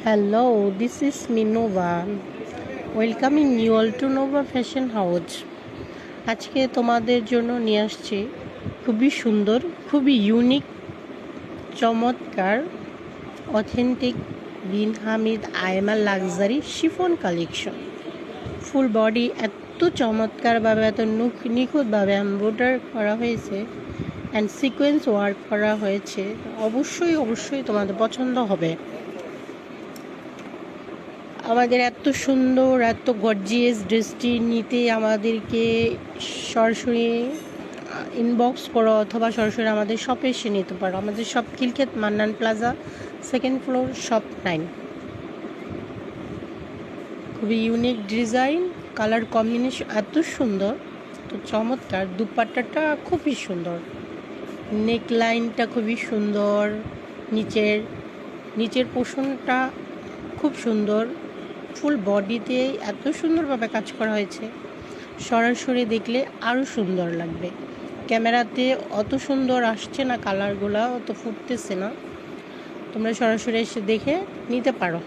Hello, this is Minova. Welcoming you all to Nova Fashion House. আজকে তোমাদের জন্য নিয়ে আসছি খুবই সুন্দর, খুবই ইউনিক, চমৎকার, authentic Bin Hamid Aima luxury chiffon collection. Full body এত চমৎকারভাবে, এত নিখুঁতভাবে এমব্রয়ডার করা হয়েছে অ্যান্ড সিকোয়েন্স ওয়ার্ক করা হয়েছে। অবশ্যই তোমাদের পছন্দ হবে। আমাদের এত সুন্দর, এত গর্জিয়াস ড্রেসটি নিতে আমাদেরকে সরাসরি ইনবক্স করো অথবা সরাসরি আমাদের শপে এসে নিতে পারো। আমাদের shop Khilkhet Mannan plaza, 2nd floor, shop 9। খুবই ইউনিক ডিজাইন, কালার কম্বিনেশন এত সুন্দর, তো চমৎকার। দুপাট্টাটা খুবই সুন্দর, নেক লাইনটা খুবই সুন্দর, নিচের পোর্শনটা খুব সুন্দর। ফুল বডিতে এত সুন্দরভাবে কাজ করা হয়েছে, সরাসরি দেখলে আরও সুন্দর লাগবে। ক্যামেরাতে অত সুন্দর আসছে না, কালারগুলো অত ফুটতেছে না, তোমরা সরাসরি এসে দেখে নিতে পারো।